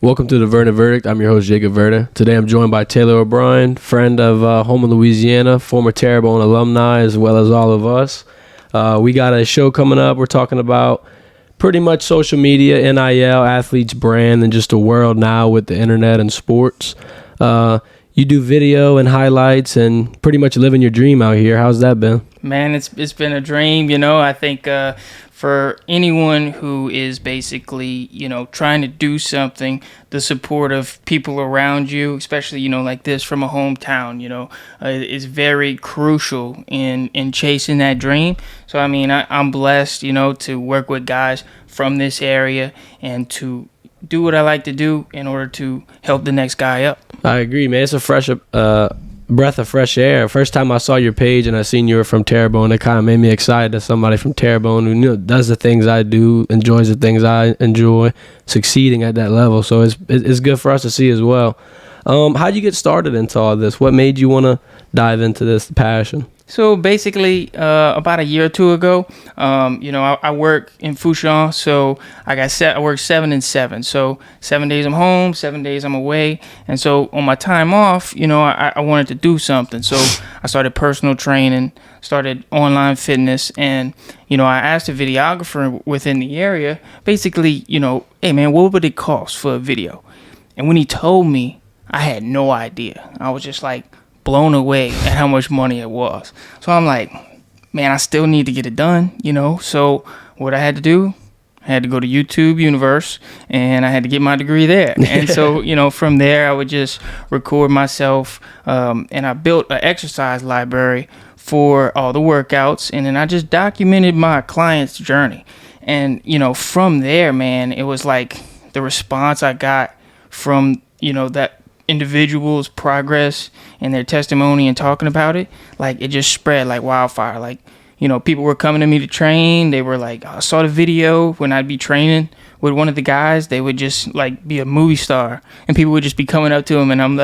Welcome to the Vernon Verdict. I'm your host, Jacob Verda. Today I'm joined by Taylor O'Brien, friend of Home of Louisiana, former Terrebonne alumni, as well as all of us. We got a show coming up. We're talking about pretty much social media, NIL, athletes' brand, and just the world now with the internet and sports. You do video and highlights and pretty much living your dream out here. How's that been? Man, it's been a dream. I think for anyone who is basically, trying to do something, the support of people around you, especially, like this from a hometown, is very crucial in chasing that dream. So, I mean, I'm blessed, to work with guys from this area and to do what I like to do in order to help the next guy up. I agree, man. It's a fresh breath of fresh air. First time I saw your page and I seen you were from Terrebonne, it kind of made me excited that somebody from Terrebonne who does the things I do, enjoys the things I enjoy, succeeding at that level. So it's good for us to see as well. How'd you get started into all this? What made you want to dive into this passion? So basically, about a year or two ago, I work in Fouchon, so I work 7 and 7. So 7 days I'm home, 7 days I'm away, and so on my time off, I wanted to do something. So I started personal training, started online fitness, and I asked a videographer within the area, basically, hey man, what would it cost for a video? And when he told me, I had no idea. I was just like blown away at how much money it was. So I'm like, man, I still need to get it done, So what I had to do, I had to go to YouTube Universe and I had to get my degree there. And so, from there I would just record myself, and I built an exercise library for all the workouts, and then I just documented my client's journey. And, from there, man, it was like the response I got from, that individuals' progress and their testimony and talking about it, like it just spread like wildfire. Like, people were coming to me to train. They were like, I saw the video when I'd be training with one of the guys. They would just like be a movie star, and people would just be coming up to him, and I'm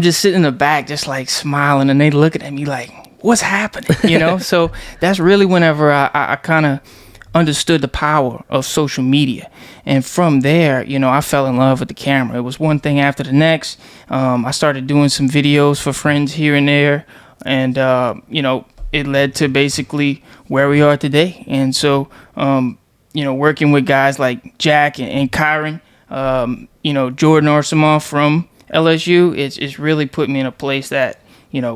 just sitting in the back, just like smiling, and they looking at me like, what's happening? So that's really whenever I kind of understood the power of social media. And from there, I fell in love with the camera. It was one thing after the next. I started doing some videos for friends here and there, and it led to basically where we are today. And so working with guys like Jack and Kyron, Jordan Arsamoff from LSU, it's really put me in a place that,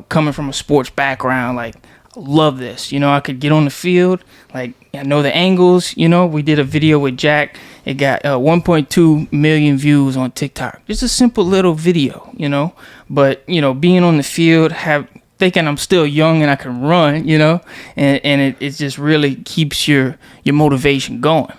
coming from a sports background, like, love this. I could get on the field, like, I know the angles. We did a video with Jack. It got 1.2 million views on TikTok. Just a simple little video, but being on the field, thinking I'm still young and I can run, and it just really keeps your motivation going,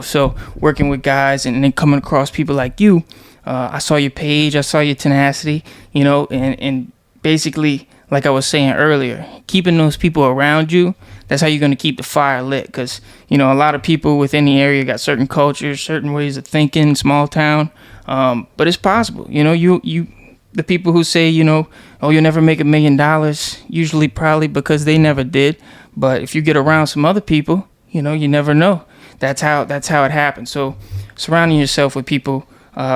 so working with guys and then coming across people like you, I saw your page, I saw your tenacity, and basically, like I was saying earlier, keeping those people around you, that's how you're going to keep the fire lit. Because, a lot of people within the area got certain cultures, certain ways of thinking, small town. But it's possible. The people who say, oh, you'll never make $1 million, usually probably because they never did. But if you get around some other people, you never know. That's how it happens. So surrounding yourself with people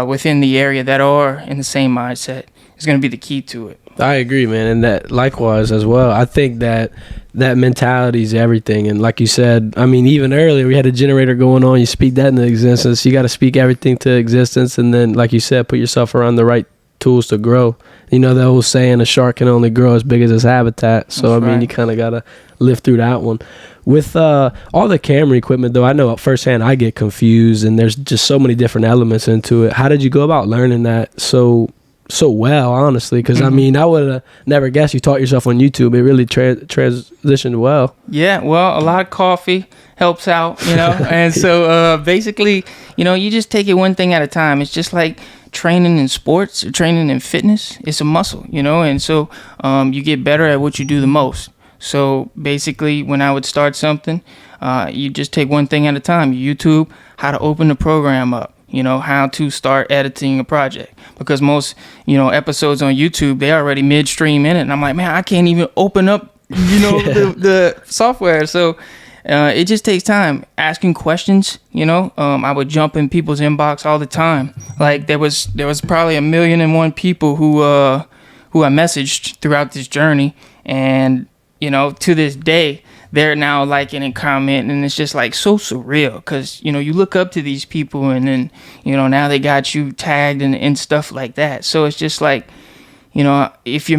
within the area that are in the same mindset is going to be the key to it. I agree, man, and that likewise as well. I think that mentality is everything, and like you said, I mean, even earlier we had a generator going on. You speak that into existence. You got to speak everything to existence, and then, like you said, put yourself around the right tools to grow. The old saying, a shark can only grow as big as its habitat. So that's right. You kind of got to live through that one. With all the camera equipment, though, I know firsthand I get confused, and there's just so many different elements into it. How did you go about learning that so well, honestly? Because I mean, I would have never guessed you taught yourself on YouTube. It really transitioned well. Yeah, well, a lot of coffee helps out, and so basically, you just take it one thing at a time. It's just like training in sports or training in fitness. It's a muscle, and so you get better at what you do the most. So basically, when I would start something, you just take one thing at a time. You YouTube how to open the program up. How to start editing a project, because most, episodes on YouTube, they already midstream in it. And I'm like, man, I can't even open up, the software. So it just takes time. Asking questions, I would jump in people's inbox all the time. Like there was probably 1,000,001 people who I messaged throughout this journey, and to this day they're now liking and commenting, and it's just like so surreal because you look up to these people, and then now they got you tagged and stuff like that. So it's just like, if you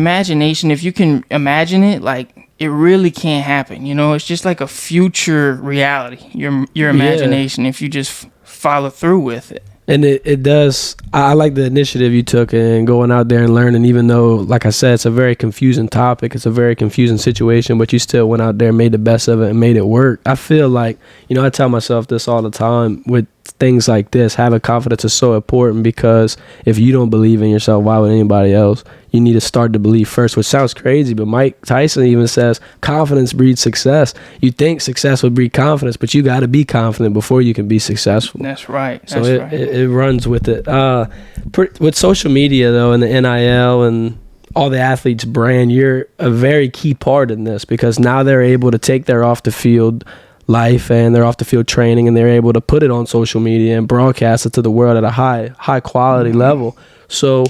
can imagine it, like it really can't happen. It's just like a future reality, your imagination, if you just follow through with it. And it does. I like the initiative you took and going out there and learning, even though, like I said, it's a very confusing topic. It's a very confusing situation, but you still went out there, made the best of it, and made it work. I feel like, I tell myself this all the time with things like this. Having confidence is so important because if you don't believe in yourself, why would anybody else? You need to start to believe first, which sounds crazy, but Mike Tyson even says confidence breeds success. You think success would breed confidence, but you got to be confident before you can be successful. That's right. So it runs with it. With social media, though, and the NIL and all the athletes' brand, you're a very key part in this because now they're able to take their off-the-field life and their off-the-field training, and they're able to put it on social media and broadcast it to the world at a high quality level. So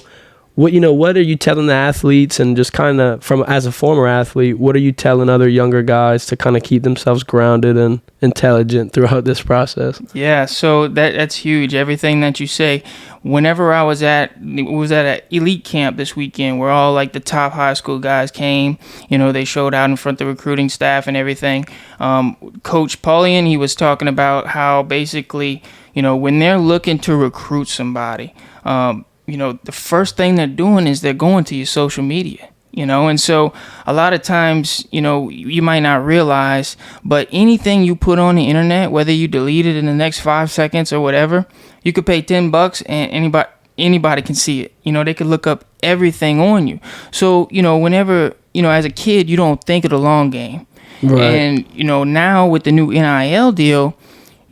what are you telling the athletes, and just kind of from as a former athlete, what are you telling other younger guys to kind of keep themselves grounded and intelligent throughout this process? Yeah, so that's huge. Everything that you say. Whenever I was at an elite camp this weekend where all like the top high school guys came, they showed out in front of the recruiting staff and everything. Coach Paulian, he was talking about how basically, when they're looking to recruit somebody, the first thing they're doing is they're going to your social media, and so a lot of times, you might not realize, but anything you put on the internet, whether you delete it in the next 5 seconds or whatever, you could pay $10 and anybody can see it. They could look up everything on you. So, whenever, as a kid, you don't think of the long game. Right. And, now with the new NIL deal,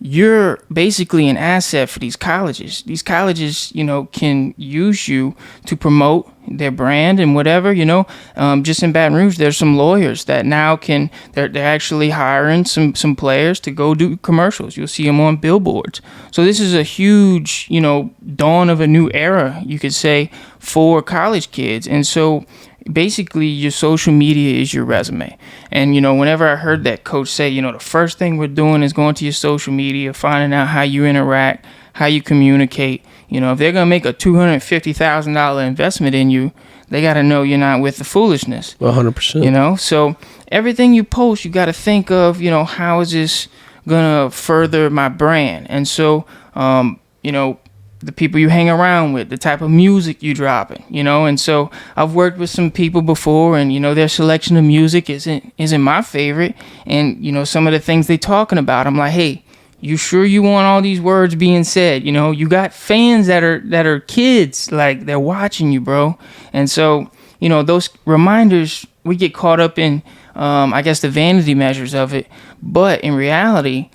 you're basically an asset for these colleges. These colleges, can use you to promote their brand and whatever, just in Baton Rouge, there's some lawyers that now they're actually hiring some players to go do commercials. You'll see them on billboards. So this is a huge, dawn of a new era, you could say, for college kids. And so basically your social media is your resume. And, whenever I heard that coach say, the first thing we're doing is going to your social media, finding out how you interact, how you communicate. If they're going to make a $250,000 investment in you, they got to know you're not with the foolishness. 100%. So everything you post, you got to think of, how is this going to further my brand? And so, the people you hang around with, the type of music you dropping, and so I've worked with some people before, and their selection of music isn't my favorite, and some of the things they talking about, I'm like, hey, you sure you want all these words being said? You got fans that are kids, like they're watching you, bro. And so those reminders, we get caught up in I guess the vanity measures of it, but in reality,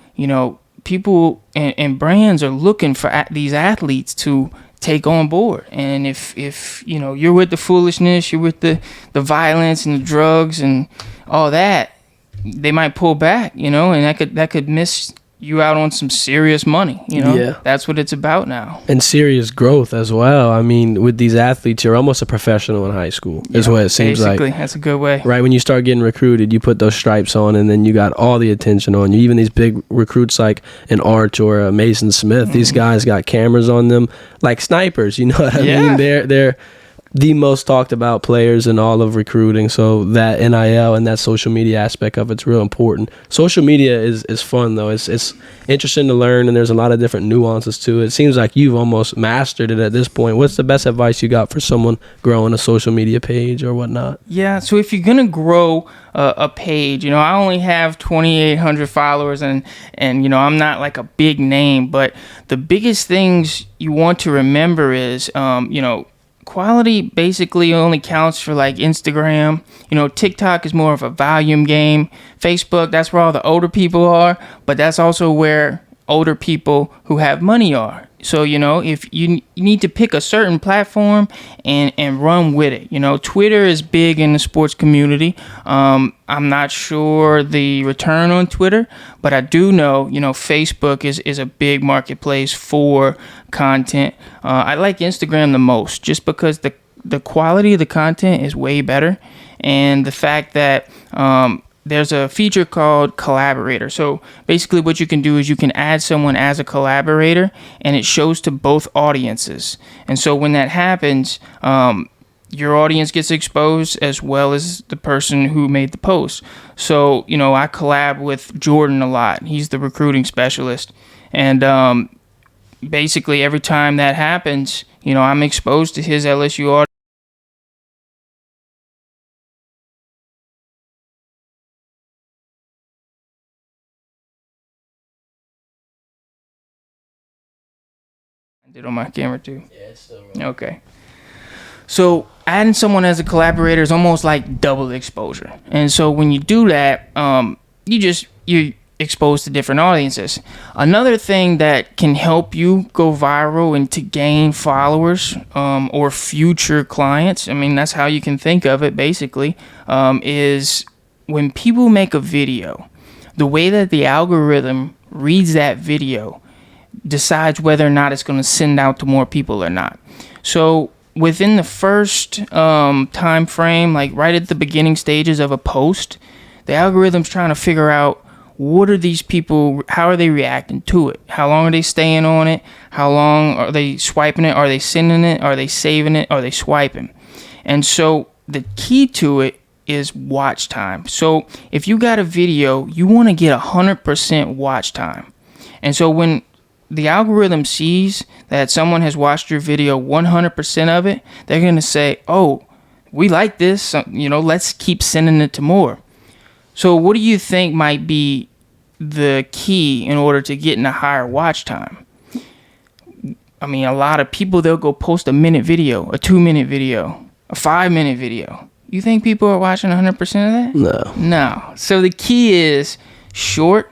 people and brands are looking for these athletes to take on board. And if you're with the foolishness, you're with the violence and the drugs and all that, they might pull back, and that could miss you out on some serious money. Yeah. That's what it's about now. And serious growth as well. I mean, with these athletes, you're almost a professional in high school, is what it seems basically, like. That's a good way. Right, when you start getting recruited, you put those stripes on, and then you got all the attention on you. Even these big recruits like an Arch or a Mason Smith, these guys got cameras on them like snipers, you know what I mean? They're the most talked about players in all of recruiting. So that NIL and that social media aspect of it's real important. Social media is fun though. It's interesting to learn, and there's a lot of different nuances to it. It seems like you've almost mastered it at this point. What's the best advice you got for someone growing a social media page or whatnot? Yeah, so if you're gonna grow a page, I only have 2,800 followers, and I'm not like a big name, but the biggest things you want to remember is quality basically only counts for like Instagram. TikTok is more of a volume game. Facebook, that's where all the older people are, but that's also where older people who have money are. So, if you need to pick a certain platform and run with it. Twitter is big in the sports community. I'm not sure the return on Twitter, but I do know, Facebook is a big marketplace for content. I like Instagram the most just because the quality of the content is way better. And the fact that there's a feature called Collaborator. So basically what you can do is you can add someone as a collaborator, and it shows to both audiences. And so when that happens, your audience gets exposed as well as the person who made the post. So, I collab with Jordan a lot. He's the recruiting specialist. And basically every time that happens, I'm exposed to his LSU audience. Did on my camera too. Yeah, it's still rolling. Okay. So adding someone as a collaborator is almost like double exposure. And so when you do that, you're exposed to different audiences. Another thing that can help you go viral and to gain followers or future clients, I mean, that's how you can think of it basically, is when people make a video, the way that the algorithm reads that video decides whether or not it's going to send out to more people or not. So within the first time frame, like right at the beginning stages of a post, the algorithm's trying to figure out what are these people, how are they reacting to it? How long are they staying on it? How long are they swiping it? Are they sending it? Are they saving it? Are they swiping? And so the key to it is watch time. So if you got a video, you want to get 100% watch time. And so when the algorithm sees that someone has watched your video 100% of it, they're going to say, oh, we like this, let's keep sending it to more. So what do you think might be the key in order to getting a higher watch time? I mean, a lot of people, they'll go post a minute video, a 2-minute video, a 5-minute video. You think people are watching 100% of No. that? No. So the key is short,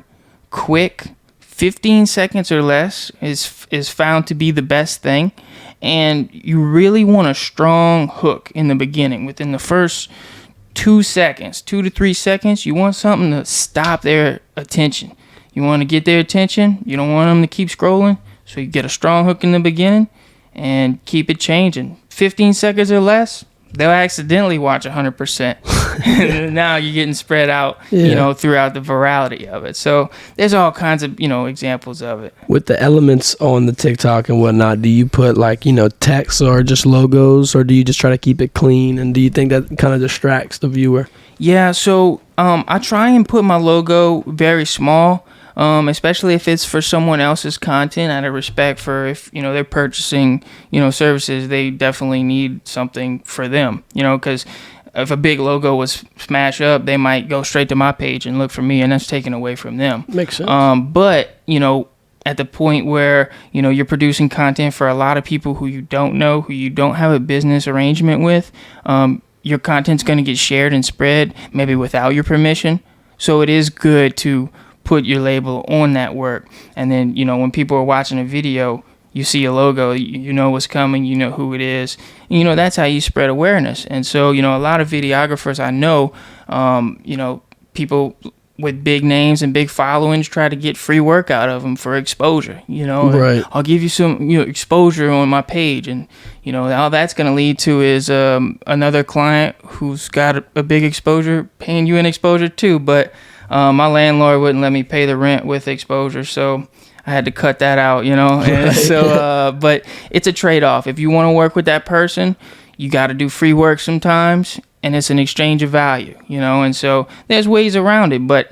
quick, 15 seconds or less is found to be the best thing. And you really want a strong hook in the beginning. Within the first 2 to 3 seconds, you want something to stop their attention. You want to get their attention. You don't want them to keep scrolling. So you get a strong hook in the beginning and keep it changing. 15 seconds or less, they'll accidentally watch 100%. Now you're getting spread out, throughout the virality of it. So there's all kinds of, examples of it. With the elements on the TikTok and whatnot, do you put text or just logos, or do you just try to keep it clean? And do you think that kind of distracts the viewer? Yeah, so I try and put my logo very small, especially if it's for someone else's content. Out of respect for if they're purchasing services, they definitely need something for them. Because if a big logo was smash up, they might go straight to my page and look for me, and that's taken away from them. Makes sense. But at the point where you're producing content for a lot of people who you don't know, who you don't have a business arrangement with, your content's going to get shared and spread maybe without your permission. So it is good to put your label on that work. And then, when people are watching a video, you see a logo, you know what's coming, you know who it is. And, that's how you spread awareness. And so, a lot of videographers I know, people with big names and big followings try to get free work out of them for exposure. Right. I'll give you some exposure on my page, and all that's going to lead to is another client who's got a big exposure paying you an exposure too. But my landlord wouldn't let me pay the rent with exposure, so I had to cut that out. And so but it's a trade-off. If you want to work with that person, you got to do free work sometimes, and it's an exchange of value, and so there's ways around it. But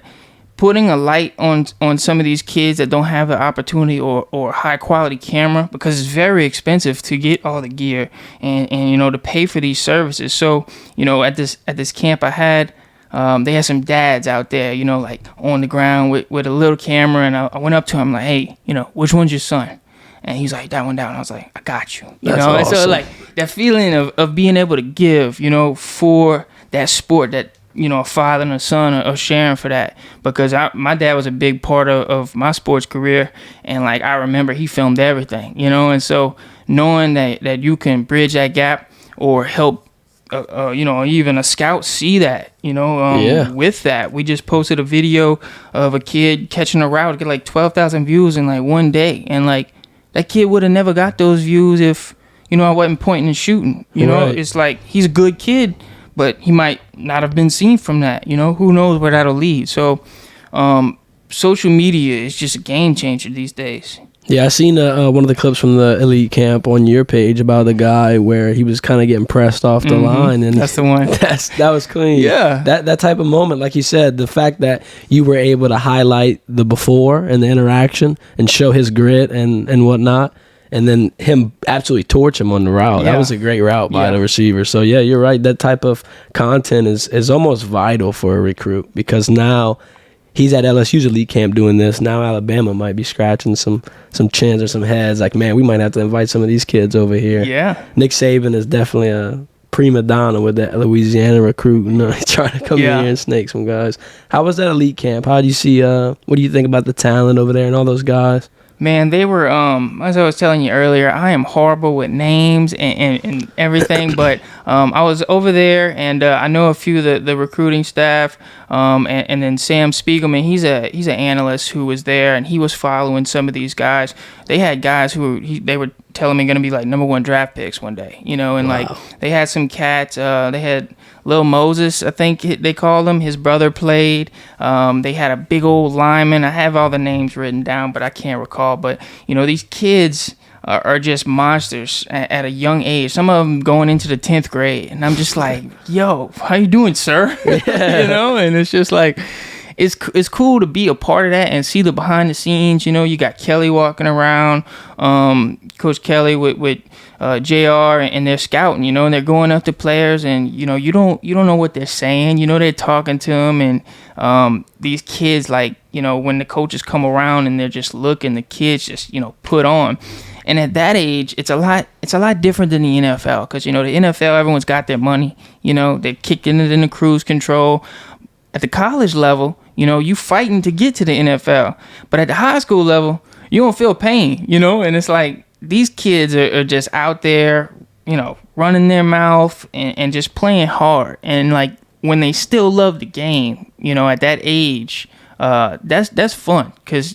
putting a light on some of these kids that don't have the opportunity or high quality camera, because it's very expensive to get all the gear and to pay for these services. So at this camp I had, they had some dads out there, like on the ground with a little camera, and I went up to him like, hey, which one's your son? And he's like, that one down. I was like, I got you. That's And so awesome. like that feeling of being able to give, for that sport that a father and a son are sharing for that, because my dad was a big part of my sports career, and like I remember he filmed everything, and so knowing that you can bridge that gap or help even a scout see that, with that. We just posted a video of a kid catching a route, get like 12,000 views in like one day, and like that kid would have never got those views if I wasn't pointing and shooting. Right. It's like he's a good kid, but he might not have been seen from that. Who knows where that'll lead. So social media is just a game changer these days. Yeah, I seen one of the clips from the elite camp on your page about the guy where he was kind of getting pressed off the line, and that's the one. That was clean. Yeah, that type of moment, like you said, the fact that you were able to highlight the before and the interaction and show his grit and whatnot, and then him absolutely torch him on the route. Yeah. That was a great route by the receiver. So yeah, you're right. That type of content is almost vital for a recruit, because now he's at LSU's elite camp doing this. Now Alabama might be scratching some chins or some heads. Like, man, we might have to invite some of these kids over here. Yeah. Nick Saban is definitely a prima donna with that Louisiana recruit. Trying to come in here and snake some guys. How was that elite camp? How do you see? What do you think about the talent over there and all those guys? Man, they were, as I was telling you earlier, I am horrible with names and everything, but I was over there, and I know a few of the recruiting staff, and then Sam Spiegelman, he's an analyst who was there, and he was following some of these guys. They had guys they were telling me going to be like #1 draft picks one day, and wow. Like they had some cats, they had Lil Moses, I think they called him. His brother played. They had a big old lineman. I have all the names written down, but I can't recall. But, these kids are just monsters at a young age. Some of them going into the 10th grade. And I'm just like, yo, how you doing, sir? Yeah. And it's just like, it's cool to be a part of that and see the behind the scenes. You got Kelly walking around, Coach Kelly with JR, and they're scouting, and they're going up to players, and you don't know what they're saying. They're talking to them, and these kids, like, when the coaches come around and they're just looking, the kids just put on. And at that age, it's a lot different than the NFL, because the NFL, everyone's got their money, they're kicking it into cruise control. At the college level, you fighting to get to the NFL, but at the high school level, you don't feel pain, and it's like these kids are just out there, running their mouth and just playing hard, and like when they still love the game, at that age, that's fun, because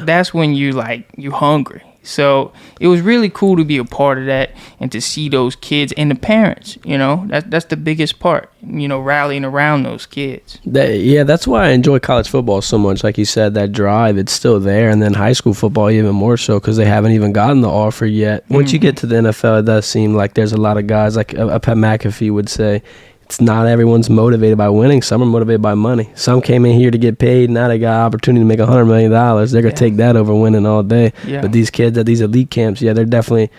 that's when you hungry. So it was really cool to be a part of that and to see those kids and the parents, that's the biggest part, rallying around those kids. That's why I enjoy college football so much. Like you said, that drive, it's still there. And then high school football even more so, because they haven't even gotten the offer yet. Once you get to the NFL, it does seem like there's a lot of guys, like Pat McAfee would say, it's not everyone's motivated by winning. Some are motivated by money. Some came in here to get paid. Now they got opportunity to make $100 million. They're going to take that over winning all day. Yeah. But these kids at these elite camps, they're definitely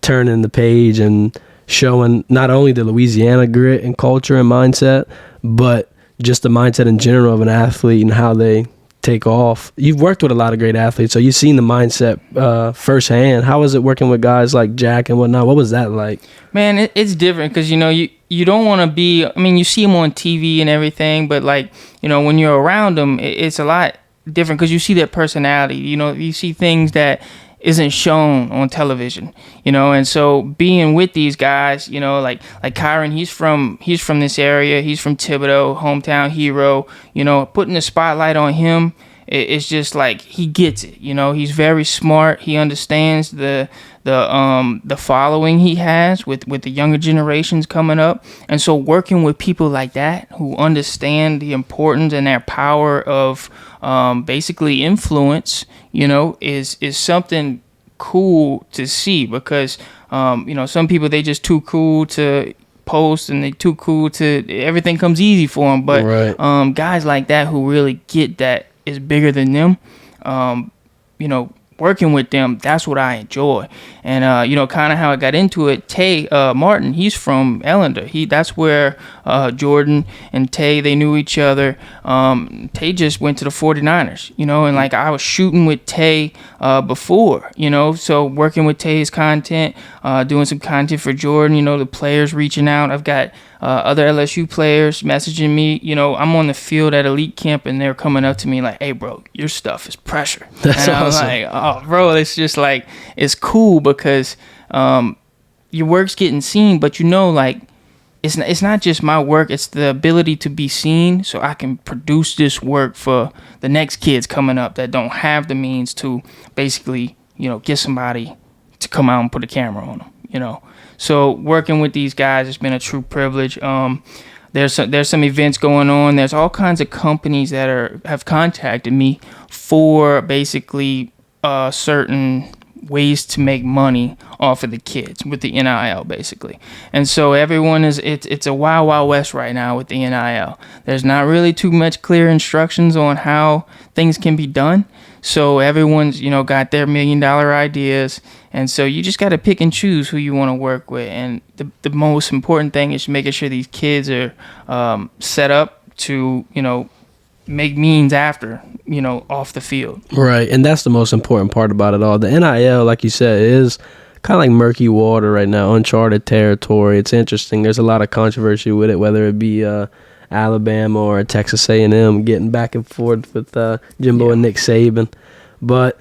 turning the page and showing not only the Louisiana grit and culture and mindset, but just the mindset in general of an athlete and how they take off. You've worked with a lot of great athletes, so you've seen the mindset firsthand. How was it working with guys like Jack and whatnot? What was that like? Man, it's different, because you don't want to be, you see them on TV and everything, but like, when you're around them, it's a lot different, because you see their personality. You see things that isn't shown on television, and so being with these guys, like Kyron, he's from this area, he's from Thibodeau, hometown hero, putting the spotlight on him, it's just like he gets it. He's very smart. He understands the following he has with the younger generations coming up, and so working with people like that who understand the importance and their power of basically influence, is something cool to see, because some people, they just too cool to post, and they too cool to, everything comes easy for them, but right. Guys like that who really get that is bigger than them, working with them, that's what I enjoy. And kind of how I got into it, Tay Martin, he's from Ellender. That's where Jordan and Tay, they knew each other. Tay just went to the 49ers, and like I was shooting with Tay before, so working with Tay's content, doing some content for Jordan, the players reaching out. I've got other LSU players messaging me. I'm on the field at elite camp, and they're coming up to me like, "Hey, bro, your stuff is pressure." That's and awesome. I'm like, "Oh, bro, it's just like it's cool because your work's getting seen, but like it's not just my work; it's the ability to be seen, so I can produce this work for the next kids coming up that don't have the means to basically, get somebody to come out and put a camera on them, So working with these guys has been a true privilege. There's some events going on. There's all kinds of companies that have contacted me for basically certain ways to make money off of the kids with the NIL basically. And so everyone it's a wild west right now with the NIL. There's not really too much clear instructions on how things can be done. So everyone's, got their $1 million ideas. And so you just got to pick and choose who you want to work with. And the most important thing is making sure these kids are set up to, make means after, off the field. Right, and that's the most important part about it all. The NIL, like you said, is kind of like murky water right now, uncharted territory. It's interesting. There's a lot of controversy with it, whether it be Alabama or Texas A&M getting back and forth with Jimbo and Nick Saban. But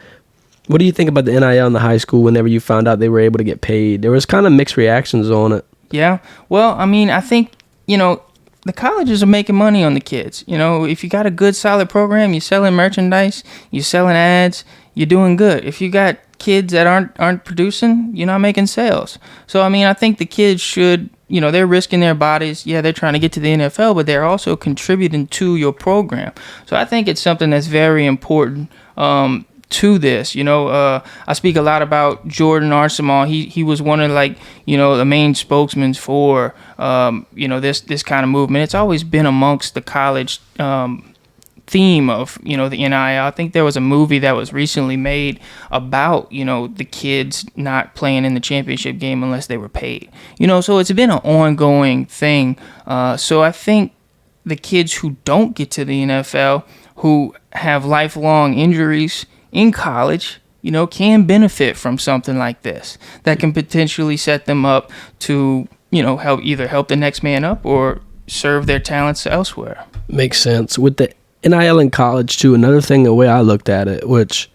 what do you think about the NIL in the high school whenever you found out they were able to get paid? There was kind of mixed reactions on it. Yeah, well, I think, the colleges are making money on the kids. If you got a good, solid program, you're selling merchandise, you're selling ads, you're doing good. If you got kids that aren't producing, you're not making sales. So, I think the kids should, they're risking their bodies. Yeah, they're trying to get to the NFL, but they're also contributing to your program. So I think it's something that's very important to this. I speak a lot about Jordan Arsenal. He was one of the main spokesmen for this kind of movement. It's always been amongst the college theme of the NIL. I think there was a movie that was recently made about the kids not playing in the championship game unless they were paid. So it's been an ongoing thing. So I think the kids who don't get to the NFL, who have lifelong injuries in college, can benefit from something like this that can potentially set them up to, help the next man up or serve their talents elsewhere. Makes sense. With the NIL in college, too, another thing, the way I looked at it, which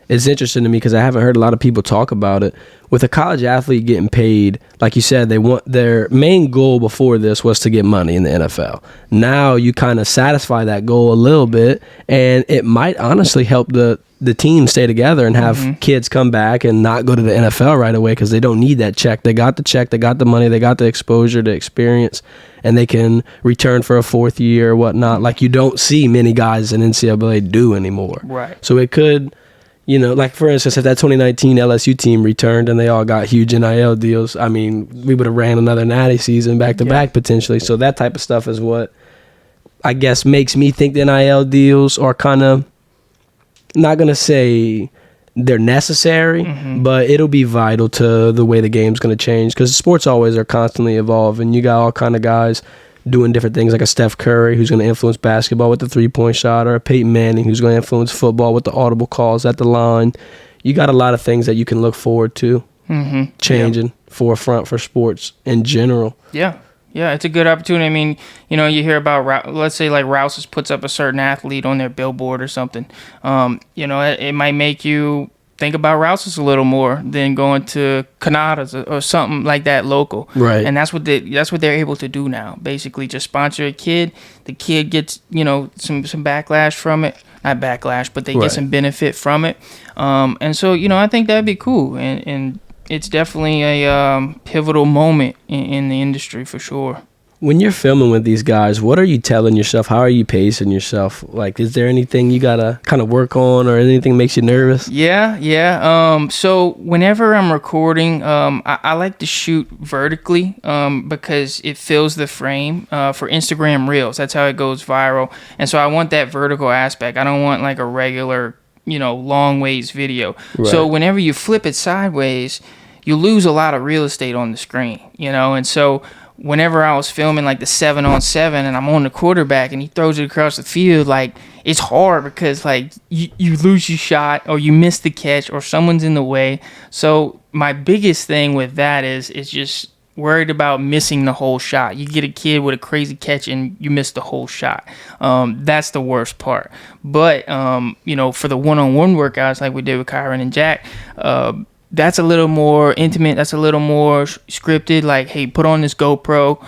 is interesting to me because I haven't heard a lot of people talk about it. With a college athlete getting paid, like you said, their main goal before this was to get money in the NFL. Now you kind of satisfy that goal a little bit, and it might honestly help the team stay together and have kids come back and not go to the NFL right away because they don't need that check. They got the check, they got the money, they got the exposure, the experience, and they can return for a fourth year or whatnot. Like you don't see many guys in NCAA do anymore. Right. So it could... like for instance, if that 2019 LSU team returned and they all got huge NIL deals, we would have ran another natty season back to back potentially. So that type of stuff is what I guess makes me think the NIL deals are kind of, not going to say they're necessary, but it'll be vital to the way the game's going to change because sports always are constantly evolving. You got all kind of guys doing different things like a Steph Curry who's going to influence basketball with the three-point shot, or a Peyton Manning who's going to influence football with the audible calls at the line. You got a lot of things that you can look forward to changing forefront for sports in general. Yeah, it's a good opportunity. You hear about, let's say like Rouse's puts up a certain athlete on their billboard or something. It might make you think about Rouse's a little more than going to Canada's or something like that local. Right. And that's what they're able to do now. Basically just sponsor a kid. The kid gets, some backlash from it. Not backlash, but they get some benefit from it. And so, I think that'd be cool. And it's definitely a pivotal moment in the industry for sure. When you're filming with these guys, what are you telling yourself? How are you pacing yourself? Like, is there anything you gotta kind of work on, or anything makes you nervous? Yeah. So whenever I'm recording, I like to shoot vertically because it fills the frame for Instagram Reels. That's how it goes viral. And so I want that vertical aspect. I don't want like a regular long ways video. Right. So whenever you flip it sideways, you lose a lot of real estate on the screen, and so whenever I was filming like the 7-on-7 and I'm on the quarterback and he throws it across the field, like it's hard because like you lose your shot or you miss the catch or someone's in the way. So my biggest thing with that is just worried about missing the whole shot. You get a kid with a crazy catch and you miss the whole shot. That's the worst part. But for the one-on-one workouts like we did with Kyron and Jack, that's a little more intimate. That's a little more scripted. Like, hey, put on this GoPro.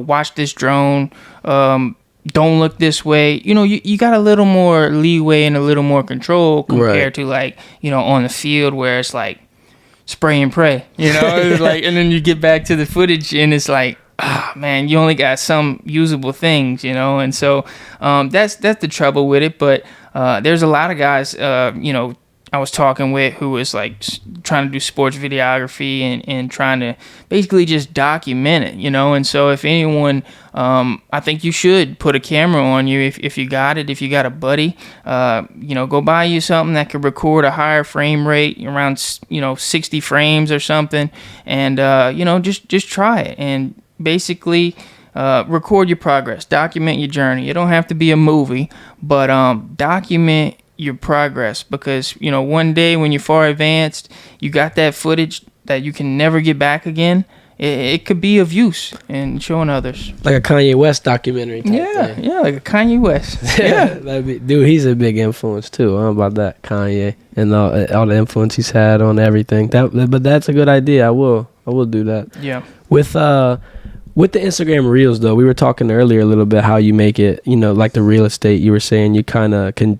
Watch this drone. Don't look this way. You got a little more leeway and a little more control compared to like, on the field where it's like spray and pray. It's like, and then you get back to the footage and it's like, man, you only got some usable things, and so that's the trouble with it. But there's a lot of guys, I was talking with who was like trying to do sports videography and trying to basically just document it, and so if anyone, I think you should put a camera on you if you got it, if you got a buddy, go buy you something that could record a higher frame rate around 60 frames or something, and just try it and basically record your progress, document your journey. It don't have to be a movie, but document your progress, because one day when you're far advanced, you got that footage that you can never get back again. It could be of use and showing others, like a Kanye West documentary type thing. Yeah, like a Kanye West. Yeah. Dude, he's a big influence too. I don't know about that, Kanye, and all the influence he's had on everything. But that's a good idea. I will do that. Yeah. With the Instagram Reels though, we were talking earlier a little bit how you make it, like the real estate. You were saying you kind of can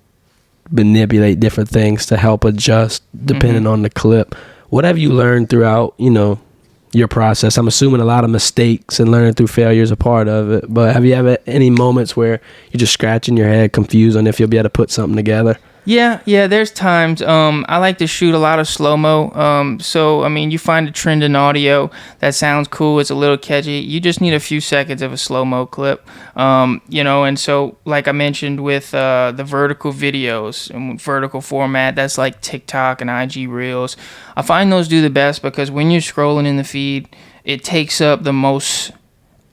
manipulate different things to help adjust depending on the clip. What have you learned throughout your process? I'm assuming a lot of mistakes and learning through failure is a part of it, but have you ever any moments where you're just scratching your head confused on if you'll be able to put something together? Yeah, there's times. I like to shoot a lot of slow-mo. So, I mean, you find a trend in audio that sounds cool, it's a little catchy. You just need a few seconds of a slow-mo clip. And so, like I mentioned with the vertical videos and vertical format, that's like TikTok and IG Reels. I find those do the best because when you're scrolling in the feed, it takes up the most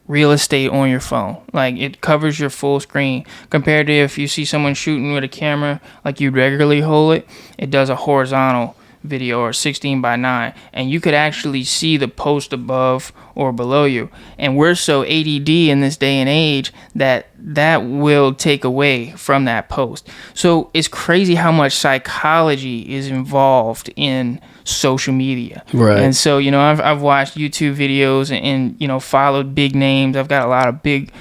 real estate on your phone. Like, it covers your full screen compared to if you see someone shooting with a camera like you regularly hold it. It does a horizontal video or 16:9, and you could actually see the post above or below you. And we're so ADD in this day and age that will take away from that post. So it's crazy how much psychology is involved in social media. Right. And so, I've watched YouTube videos and followed big names. I've got a lot of big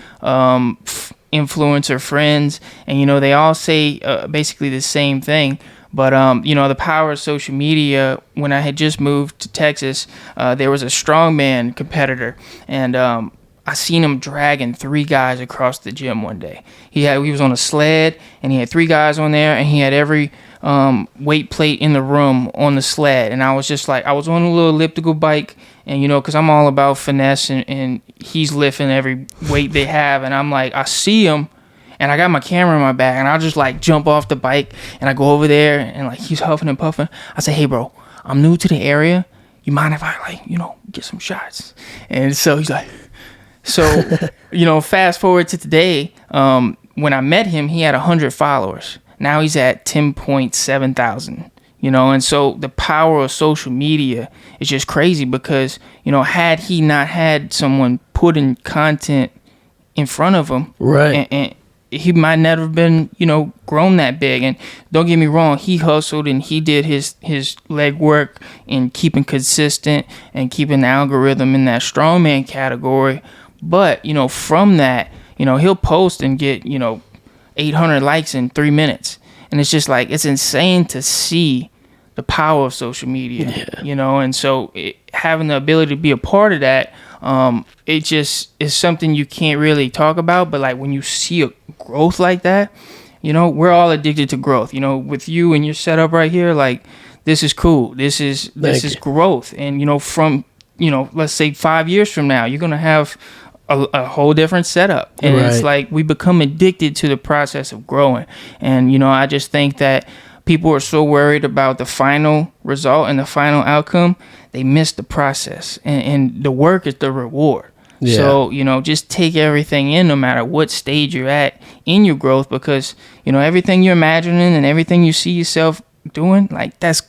influencer friends, and they all say basically the same thing. But the power of social media. When I had just moved to Texas, there was a strongman competitor, and I seen him dragging 3 guys across the gym one day. He was on a sled, and he had 3 guys on there, and he had every weight plate in the room on the sled. And I was just like, I was on a little elliptical bike, and because I'm all about finesse, and he's lifting every weight they have, and I'm like, I see him. And I got my camera in my bag, and I'll just like jump off the bike, and I go over there, and like he's huffing and puffing. I say, hey bro, I'm new to the area. You mind if I get some shots? And so he's like, fast forward to today. When I met him, he had 100 followers. Now he's at 10.7 thousand. And so the power of social media is just crazy because, had he not had someone putting content in front of him, right, and he might never have been, grown that big. And don't get me wrong, he hustled and he did his leg work in keeping consistent and keeping the algorithm in that strongman category. But, from that, he'll post and get, 800 likes in 3 minutes. And it's just like, it's insane to see the power of social media, and so having the ability to be a part of that, it just is something you can't really talk about. But like when you see a growth like that, we're all addicted to growth. With you and your setup right here, like this is cool. This is growth. And from let's say 5 years from now, you're gonna have a whole different setup. And It's like we become addicted to the process of growing. And I just think that people are so worried about the final result and the final outcome, they miss the process, and the work is the reward. Yeah. So, just take everything in, no matter what stage you're at in your growth, because, everything you're imagining and everything you see yourself doing, like, that's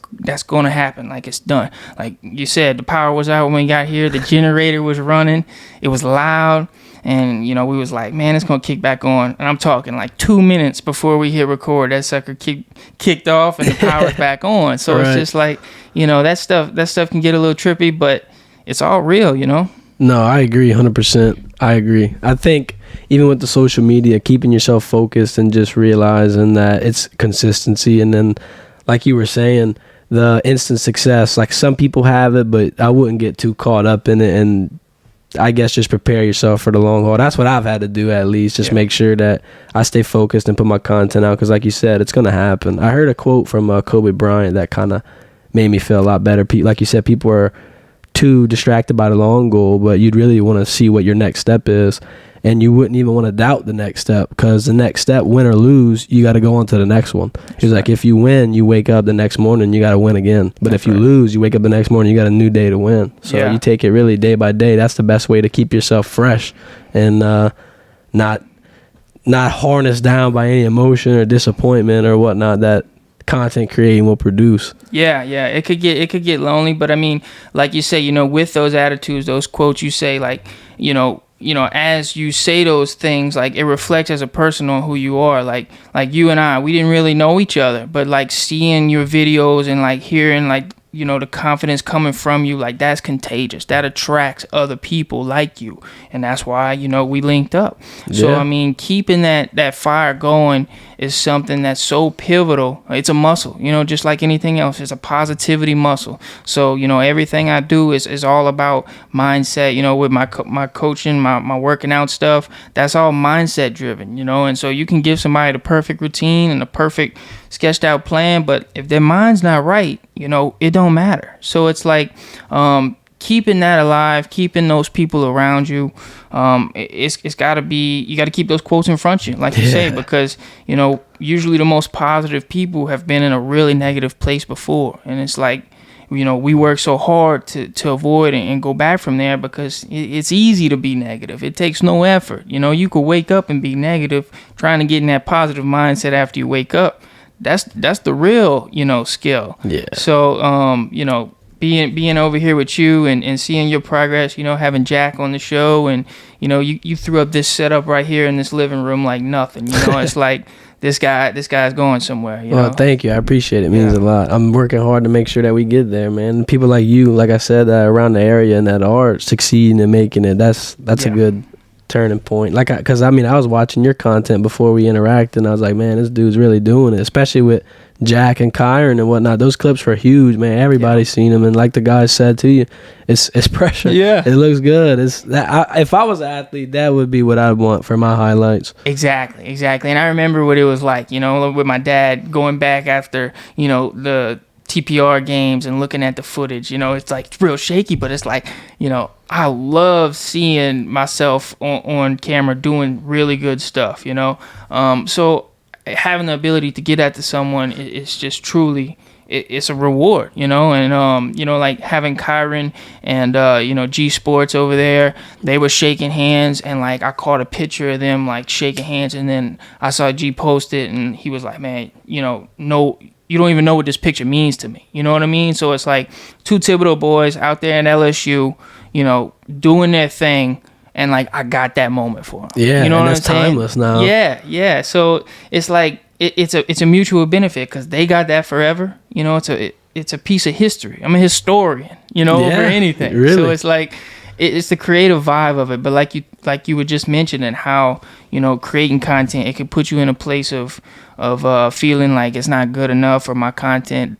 going to happen. Like, it's done. Like you said, the power was out when we got here. The generator was running. It was loud. And, we was like, man, it's going to kick back on. And I'm talking like 2 minutes before we hit record, that sucker kicked off and the power's back on. So It's just like, that stuff can get a little trippy, but it's all real, No, I agree 100%. I agree. I think even with the social media, keeping yourself focused and just realizing that it's consistency. And then, like you were saying, the instant success, like some people have it, but I wouldn't get too caught up in it. And I guess just prepare yourself for the long haul. That's what I've had to do, at least. Just make sure that I stay focused and put my content out. Because like you said, it's going to happen. I heard a quote from Kobe Bryant that kind of made me feel a lot better. Like you said, people are too distracted by the long goal, but you'd really want to see what your next step is, and you wouldn't even want to doubt the next step, because the next step, win or lose, you got to go on to the next one. He's like, if you win, you wake up the next morning, you got to win again. But if you lose, you wake up the next morning, you got a new day to win. So you take it really day by day. That's the best way to keep yourself fresh and not harnessed down by any emotion or disappointment or whatnot that content creating will produce. Yeah, it could get lonely, but I mean, like you say, with those attitudes, those quotes you say, like, as you say those things, like, it reflects as a person on who you are. Like you and I, we didn't really know each other, but like seeing your videos and like hearing like the confidence coming from you, like, that's contagious. That attracts other people like you, and that's why we linked up. So I mean, keeping that fire going is something that's so pivotal. It's a muscle, just like anything else. It's a positivity muscle. So everything I do is all about mindset. With my coaching, my working out stuff, that's all mindset driven. And so you can give somebody the perfect routine and the perfect sketched out plan, but if their mind's not right, it don't matter. So it's like keeping that alive, keeping those people around you. It's got to be, you got to keep those quotes in front of you, like you say, because usually the most positive people have been in a really negative place before, and it's like, we work so hard to avoid and go back from there, because it's easy to be negative. It takes no effort. You could wake up and be negative, trying to get in that positive mindset after you wake up. That's the real, skill. Yeah. So, being over here with you and seeing your progress, having Jack on the show, and, you threw up this setup right here in this living room like nothing. It's like this guy's going somewhere. Well, thank you. I appreciate it. It means a lot. I'm working hard to make sure that we get there, man. People like you, like I said, around the area and that are succeeding and making it. That's a good turning point. Because I was watching your content before we interacted, and I was like, man, this dude's really doing it, especially with Jack and Kyron and whatnot. Those clips were huge, man. Everybody's seen them, and like the guys said to you, it's pressure. Yeah, it looks good. If I was an athlete, that would be what I'd want for my highlights. Exactly. And I remember what it was like, with my dad going back after the TPR games and looking at the footage. It's like real shaky, but it's like, I love seeing myself on camera doing really good stuff. So having the ability to get that to someone is just truly, it's a reward, and like having Kyron and G Sports over there, they were shaking hands, and like I caught a picture of them like shaking hands, and then I saw G post it, and he was like, man, no, you don't even know what this picture means to me. You know what I mean? So it's like two Thibodeau boys out there in LSU, doing their thing, and like I got that moment for them. Yeah, you know what I'm saying? Timeless now. Yeah. So it's like it's a mutual benefit, because they got that forever. It's a piece of history. I'm a historian. Over anything. Really? So it's like it's the creative vibe of it. But like you were just mentioning, how creating content, it could put you in a place of feeling like it's not good enough, or my content,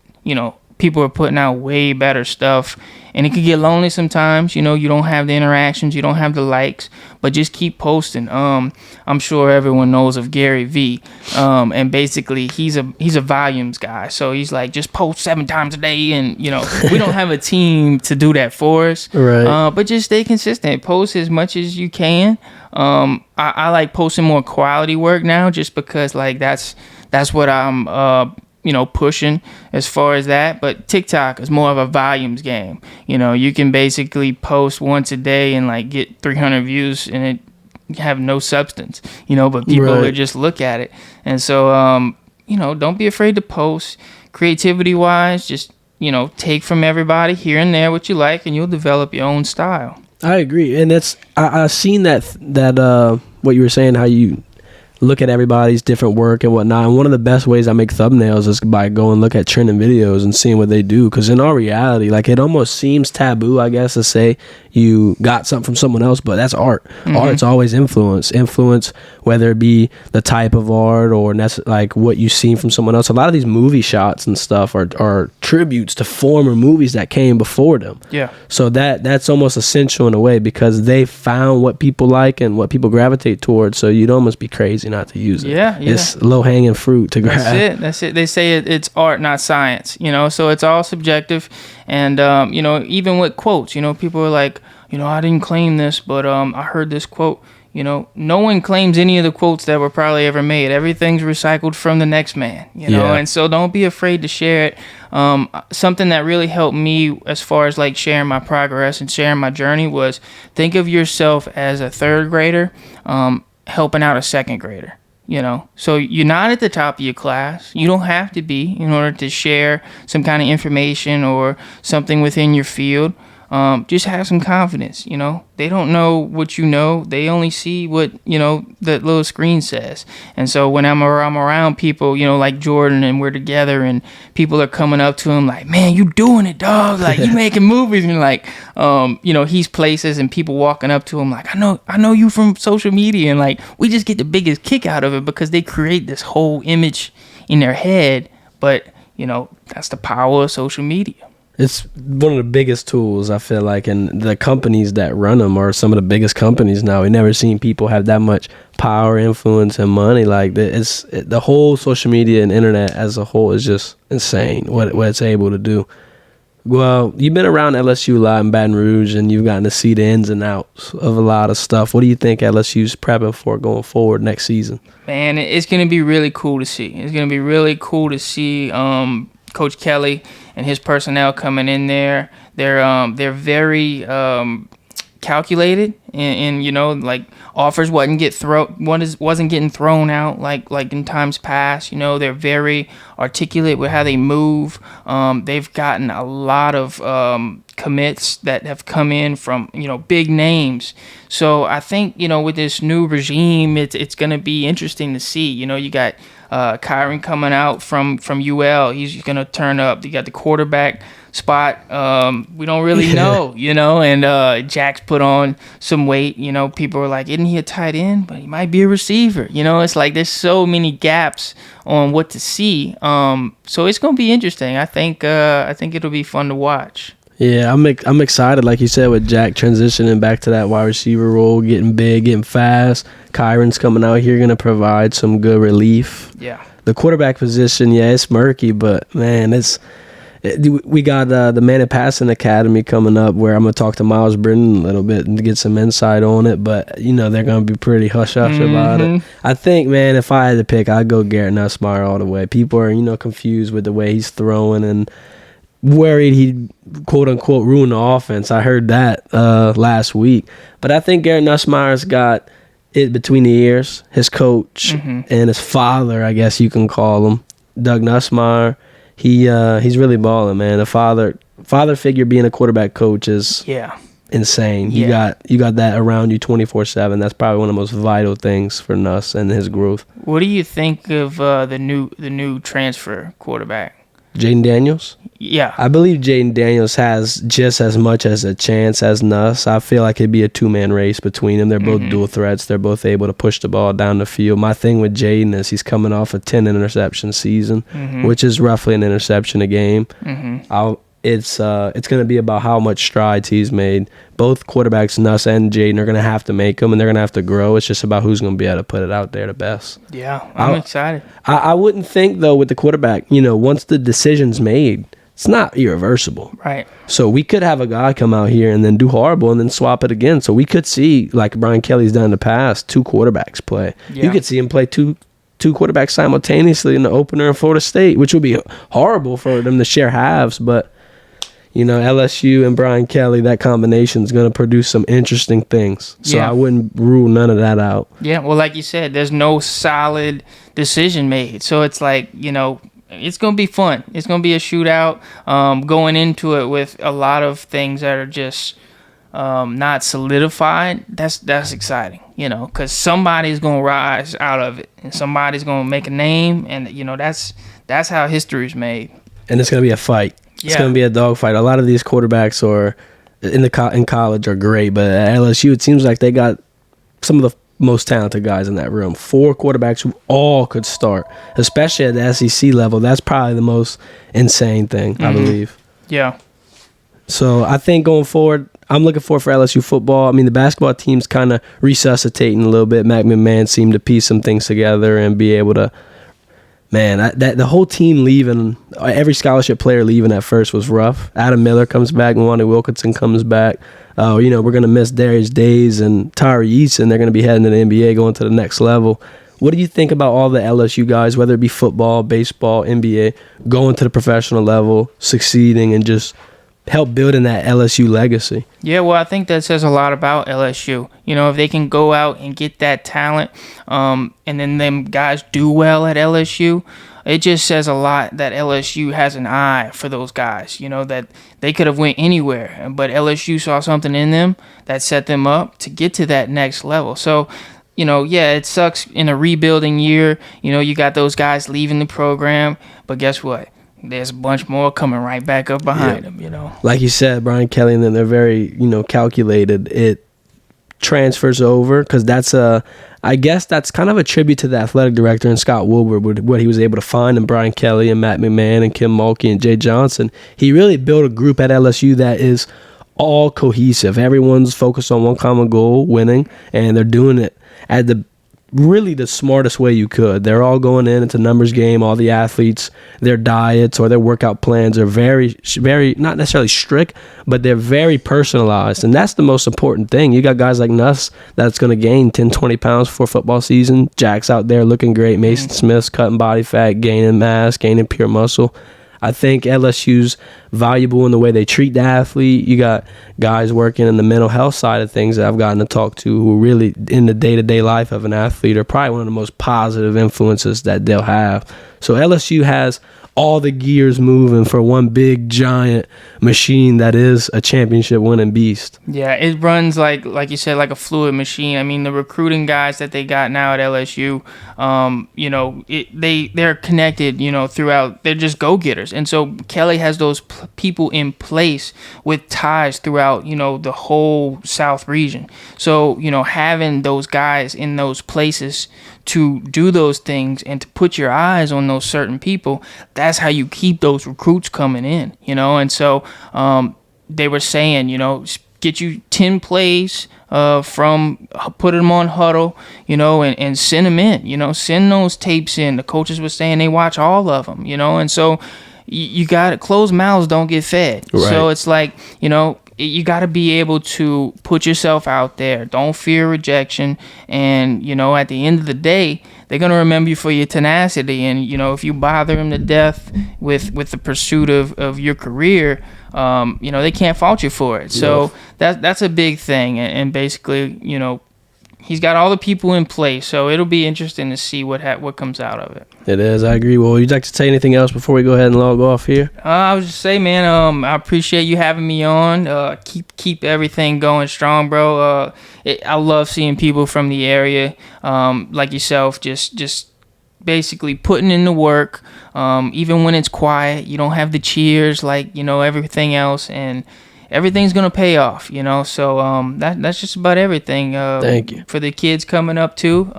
people are putting out way better stuff, and it could get lonely sometimes. You don't have the interactions, you don't have the likes, but just keep posting. I'm sure everyone knows of Gary V, and basically he's a volumes guy. So he's like, just post 7 times a day, and we don't have a team to do that for us. Right. But just stay consistent, post as much as you can. I like posting more quality work now, just because like that's what I'm pushing as far as that. But TikTok is more of a volumes game. You can basically post once a day and like get 300 views and it have no substance, but people Right. would just look at it. And so, don't be afraid to post. Creativity wise, just, take from everybody here and there what you like, and you'll develop your own style. I agree, and I've seen that what you were saying, how you look at everybody's different work and whatnot. And one of the best ways I make thumbnails is by going look at trending videos and seeing what they do. Because in our reality, like, it almost seems taboo, I guess, to say you got something from someone else, but that's art. Mm-hmm. Art's always influence, whether it be the type of art or like what you've seen from someone else. A lot of these movie shots and stuff are tributes to former movies that came before them. Yeah. So that's almost essential in a way, because they found what people like and what people gravitate towards. So you'd almost be crazy not to use it. Yeah. It's low-hanging fruit to grab. That's it. They say it's art, not science, so it's all subjective. And, even with quotes, people are like, I didn't claim this, but I heard this quote. No one claims any of the quotes that were probably ever made. Everything's recycled from the next man, Yeah. And so don't be afraid to share it. Something that really helped me as far as like sharing my progress and sharing my journey was think of yourself as a third grader helping out a second grader. So you're not at the top of your class. You don't have to be in order to share some kind of information or something within your field. Just have some confidence. They don't know what you know. They only see what the little screen says. And so when I'm around people, like Jordan, and we're together, and people are coming up to him like, "Man, you doing it, dog? Like, you making movies." And like, he's places, and people walking up to him like, I know you from social media," and like, we just get the biggest kick out of it because they create this whole image in their head. But that's the power of social media. It's one of the biggest tools, I feel like, and the companies that run them are some of the biggest companies now. We've never seen people have that much power, influence, and money. Like, the whole social media and internet as a whole is just insane what it's able to do. Well, you've been around LSU a lot in Baton Rouge, and you've gotten to see the ins and outs of a lot of stuff. What do you think LSU's prepping for going forward next season? Man, it's going to be really cool to see. It's going to be really cool to see Coach Kelly and his personnel coming in there. They're very calculated, and like offers wasn't getting thrown out like in times past. They're very articulate with how they move. They've gotten a lot of commits that have come in from big names. So I think with this new regime, it's going to be interesting to see. You got Kyron coming out from UL. He's going to turn up. You got the quarterback spot. We don't really know, and Jack's put on some weight. People are like, isn't he a tight end? But he might be a receiver. It's like there's so many gaps on what to see. So it's going to be interesting. I think it'll be fun to watch. Yeah, I'm excited, like you said, with Jack transitioning back to that wide receiver role, getting big, getting fast. Kyron's coming out here, going to provide some good relief. Yeah. The quarterback position, it's murky, but, man, we got the Man at Passing Academy coming up, where I'm going to talk to Miles Britton a little bit and get some insight on it, but, they're going to be pretty hush-hush about it. I think, man, if I had to pick, I'd go Garrett Nussmeier all the way. People are, confused with the way he's throwing and worried he'd quote-unquote ruin the offense. I heard that last week. But I think Garrett Nussmeier's got it between the ears. His coach and his father, I guess you can call him, Doug Nussmeier, he's really balling, man. The father figure being a quarterback coach is insane. Yeah. You got that around you 24/7. That's probably one of the most vital things for Nuss and his growth. What do you think of the new transfer quarterback? Jaden Daniels? Yeah. I believe Jaden Daniels has just as much as a chance as Nuss. I feel like it'd be a two-man race between them. They're both dual threats. They're both able to push the ball down the field. My thing with Jaden is he's coming off a 10 interception season, which is roughly an interception a game. It's going to be about how much strides he's made. Both quarterbacks, Nuss and Jaden, are going to have to make them, and they're going to have to grow. It's just about who's going to be able to put it out there the best. Yeah, I'm excited. I wouldn't think, though, with the quarterback, once the decision's made, it's not irreversible. Right. So we could have a guy come out here and then do horrible and then swap it again. So we could see, like Brian Kelly's done in the past, two quarterbacks play. Yeah. You could see him play two two quarterbacks simultaneously in the opener in Florida State, which would be horrible for them to share halves. But, LSU and Brian Kelly, that combination is going to produce some interesting things. So I wouldn't rule none of that out. Yeah, well, like you said, there's no solid decision made. So it's like, it's going to be fun. It's going to be a shootout, going into it with a lot of things that are just not solidified. That's exciting, because somebody's going to rise out of it and somebody's going to make a name. And, that's how history is made. And it's going to be a fight. It's going to be a dogfight. A lot of these quarterbacks in college are great, but at LSU, it seems like they got some of the most talented guys in that room. 4 quarterbacks who all could start, especially at the SEC level. That's probably the most insane thing, I believe. Yeah. So I think going forward, I'm looking forward for LSU football. I mean, the basketball team's kind of resuscitating a little bit. Mac McMahon seemed to piece some things together and be able to. Man, that the whole team leaving, every scholarship player leaving at first was rough. Adam Miller comes back, Mwani Wilkinson comes back. We're going to miss Darius Days and Tyree Eason. They're going to be heading to the NBA, going to the next level. What do you think about all the LSU guys, whether it be football, baseball, NBA, going to the professional level, succeeding, and just help building that LSU legacy? Yeah, well, I think that says a lot about LSU. If they can go out and get that talent, and then them guys do well at LSU, it just says a lot that LSU has an eye for those guys. That they could have went anywhere, but LSU saw something in them that set them up to get to that next level. So, it sucks in a rebuilding year. You got those guys leaving the program, but guess what? There's a bunch more coming right back up behind them, Like you said, Brian Kelly, and then they're very, calculated. It transfers over because I guess that's kind of a tribute to the athletic director and Scott Woodward, with what he was able to find in Brian Kelly and Matt McMahon and Kim Mulkey and Jay Johnson. He really built a group at LSU that is all cohesive. Everyone's focused on one common goal, winning, and they're doing it at the smartest way you could. They're all going in. It's a numbers game. All the athletes, their diets or their workout plans are very, very, not necessarily strict, but they're very personalized. And that's the most important thing. You got guys like Nuss that's going to gain 10, 20 pounds for football season. Jack's out there looking great. Mason Smith's cutting body fat, gaining mass, gaining pure muscle. I think LSU's valuable in the way they treat the athlete. You got guys working in the mental health side of things that I've gotten to talk to who really, in the day-to-day life of an athlete, are probably one of the most positive influences that they'll have. So LSU has all the gears moving for one big, giant machine that is a championship-winning beast. Yeah, it runs like you said, like a fluid machine. I mean, the recruiting guys that they got now at LSU, they're connected, throughout. They're just go-getters. And so Kelly has those people in place with ties throughout, the whole South region. So, having those guys in those places to do those things and to put your eyes on those certain people, that's how you keep those recruits coming in, and so they were saying, get you 10 plays from put them on huddle, and send them in, send those tapes in. The coaches were saying they watch all of them, and so you got to, closed mouths don't get fed. Right. So it's like, you got to be able to put yourself out there. Don't fear rejection. And, at the end of the day, they're going to remember you for your tenacity. And, if you bother them to death with the pursuit of your career, they can't fault you for it. So that's a big thing. And basically, he's got all the people in place. So it'll be interesting to see what comes out of it. It is. I agree. Well, would you like to say anything else before we go ahead and log off here? I was just say, man, I appreciate you having me on. Keep everything going strong, bro. I love seeing people from the area, like yourself, just basically putting in the work. Even when it's quiet, you don't have the cheers like everything else, and everything's gonna pay off. So that's just about everything. Thank you for the kids coming up too.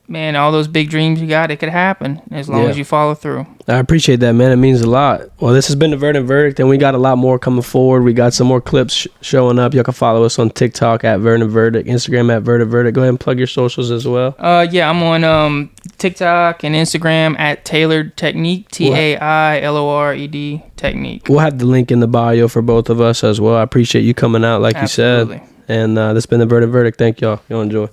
Man, all those big dreams you got, it could happen as long as you follow through. I appreciate that, man. It means a lot. Well, this has been the Verdant Verdict, and we got a lot more coming forward. We got some more clips showing up. Y'all can follow us on TikTok at Verdant Verdict, Instagram at Verdant Verdict. Go ahead and plug your socials as well. Yeah, I'm on TikTok and Instagram at Tailored Technique, TAILORED Technique. We'll have the link in the bio for both of us as well. I appreciate you coming out, like Absolutely. You said. And this has been the Verdant Verdict. Thank y'all. Y'all enjoy.